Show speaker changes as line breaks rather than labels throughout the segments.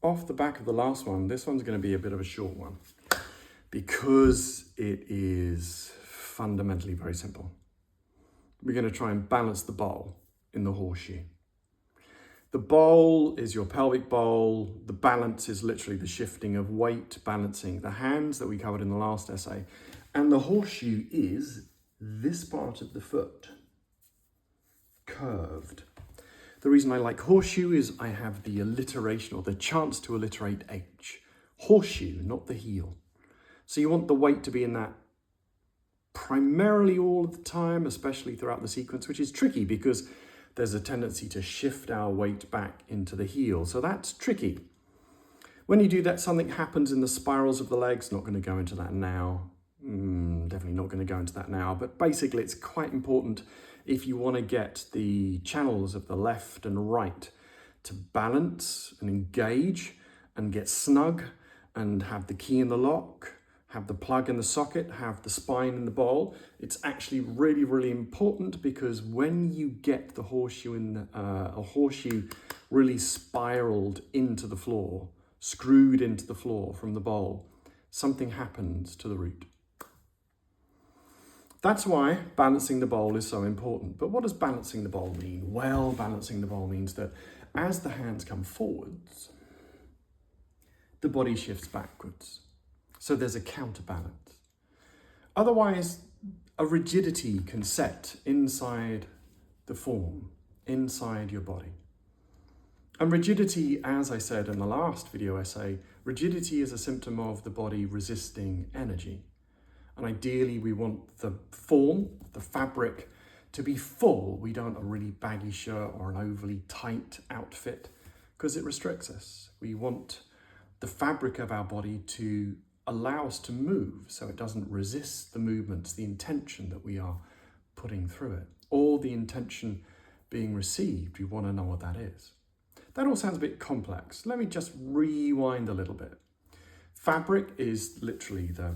Off the back of the last one, this one's going to be a bit of a short one because it is fundamentally very simple. We're going to try and balance the bowl in the horseshoe. The bowl is your pelvic bowl. The balance is literally the shifting of weight, balancing the hands that we covered in the last essay. And the horseshoe is this part of the foot, curved. The reason I like horseshoe is I have the alliteration or the chance to alliterate H. Horseshoe, not the heel. So you want the weight to be in that primarily all of the time, especially throughout the sequence, which is tricky because there's a tendency to shift our weight back into the heel. So that's tricky. When you do that, something happens in the spirals of the legs. Not going to go into that now. Definitely not going to go into that now. But basically, it's quite important if you want to get the channels of the left and right to balance and engage and get snug and have the key in the lock, have the plug in the socket, have the spine in the bowl. It's actually really, really important because when you get the horseshoe in a horseshoe really spiraled into the floor, screwed into the floor from the bowl, something happens to the root. That's why balancing the bowl is so important. But what does balancing the bowl mean? Well, balancing the bowl means that as the hands come forwards, the body shifts backwards. So there's a counterbalance. Otherwise, a rigidity can set inside the form, inside your body. And rigidity, as I said in the last video essay, rigidity is a symptom of the body resisting energy. And ideally, we want the form, the fabric, to be full. We don't want a really baggy shirt or an overly tight outfit because it restricts us. We want the fabric of our body to allow us to move so it doesn't resist the movements, the intention that we are putting through it, or the intention being received. We want to know what that is. That all sounds a bit complex. Let me just rewind a little bit. Fabric is literally the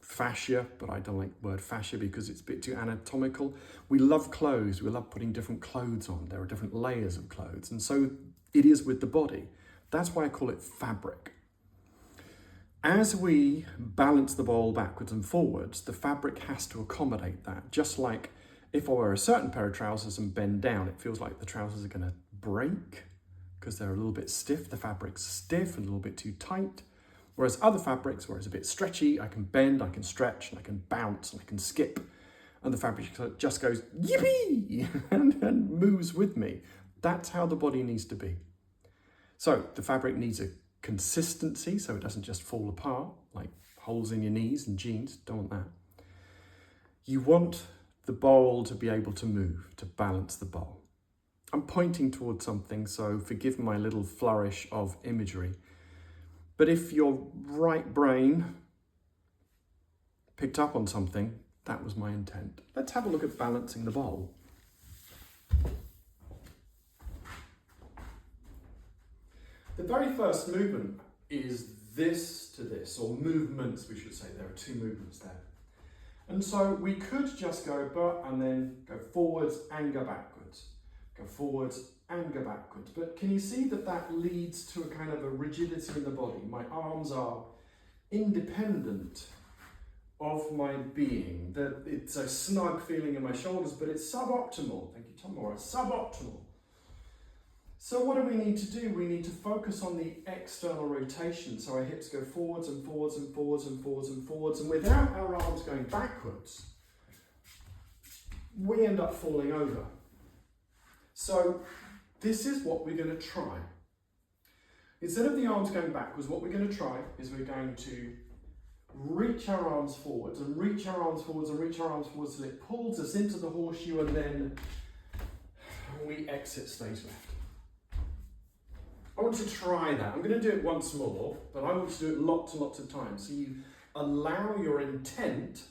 fascia, but I don't like the word fascia because it's a bit too anatomical. We love clothes. We love putting different clothes on. There are different layers of clothes. And so it is with the body. That's why I call it fabric. As we balance the bowl backwards and forwards, the fabric has to accommodate that. Just like if I wear a certain pair of trousers and bend down, it feels like the trousers are going to break because they're a little bit stiff. The fabric's stiff and a little bit too tight. Whereas other fabrics, where it's a bit stretchy, I can bend, I can stretch, and I can bounce, and I can skip. And the fabric just goes, yippee, and moves with me. That's how the body needs to be. So the fabric needs a consistency, so it doesn't just fall apart, like holes in your knees and jeans. Don't want that. You want the bowl to be able to move, to balance the bowl. I'm pointing towards something, so forgive my little flourish of imagery. But if your right brain picked up on something, that was my intent. Let's have a look at balancing the bowl. The very first movement is this to this, or movements, we should say. There are two movements there. And so we could just go but and then go forwards and go backwards. Go forwards and go backwards. But can you see that that leads to a kind of a rigidity in the body? My arms are independent of my being. That it's a snug feeling in my shoulders, but it's suboptimal. Thank you, Tom Morris. Suboptimal. So what do we need to do? We need to focus on the external rotation. So our hips go forwards and forwards and forwards and forwards and forwards. And without our arms going backwards, we end up falling over. So this is what we're going to try. Instead of the arms going backwards, what we're going to try is we're going to reach our arms forwards and reach our arms forwards and reach our arms forwards till it pulls us into the horseshoe and then we exit stage left. I want to try that. I'm going to do it once more, but I want to do it lots and lots of times. So you allow your intent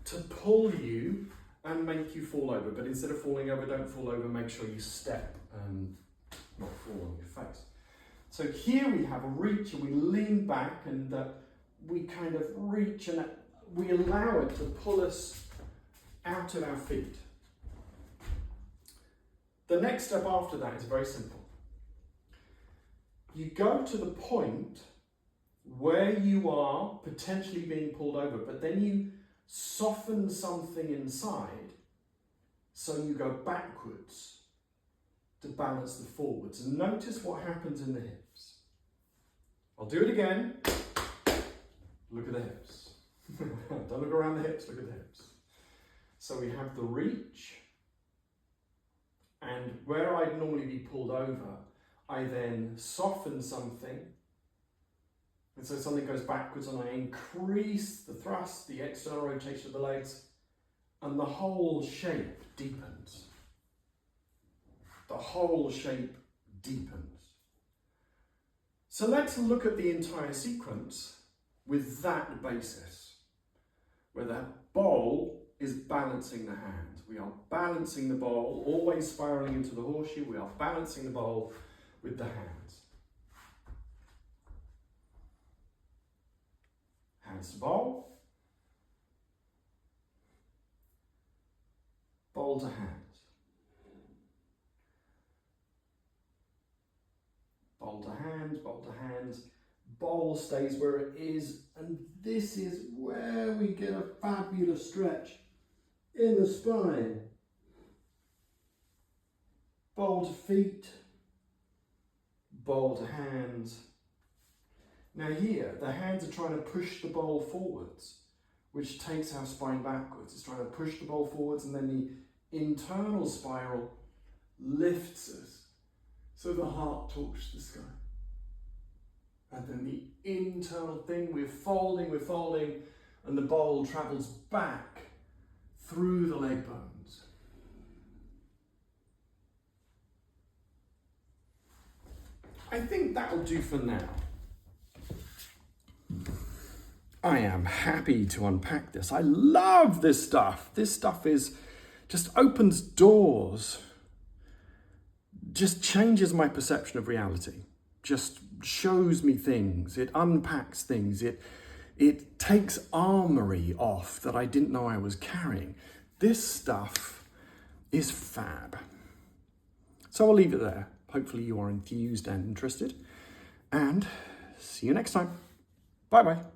to pull you and make you fall over. But instead of falling over, don't fall over. Make sure you step and not fall on your face. So here we have a reach and we lean back and we kind of reach and we allow it to pull us out of our feet. The next step after that is very simple. you go to the point where you are potentially being pulled over, but then you soften something inside, so you go backwards to balance the forwards. And notice what happens in the hips. I'll do it again. Look at the hips. Don't look around the hips, look at the hips. So we have the reach, and where I'd normally be pulled over, I then soften something, and so something goes backwards, and I increase the thrust, the external rotation of the legs, and the whole shape deepens. The whole shape deepens. So let's look at the entire sequence with that basis, where the bowl is balancing the hand. We are balancing the bowl, always spiraling into the horseshoe. We are balancing the bowl with the hands. Hands to bowl. Bowl to hands. Bowl to hands, bowl to hands. Bowl stays where it is, and this is where we get a fabulous stretch in the spine. Bowl to feet, bowl to hands. Now here, the hands are trying to push the bowl forwards, which takes our spine backwards. It's trying to push the bowl forwards, and then the internal spiral lifts us, so the heart talks to the sky. And then the internal thing, we're folding, and the bowl travels back through the leg bones. I think that'll do for now. I am happy to unpack this. I love this stuff. This stuff just opens doors, just changes my perception of reality, just shows me things, it unpacks things, it takes armory off that I didn't know I was carrying. This stuff is fab. So I'll leave it there. Hopefully you are enthused and interested, and see you next time. Bye-bye.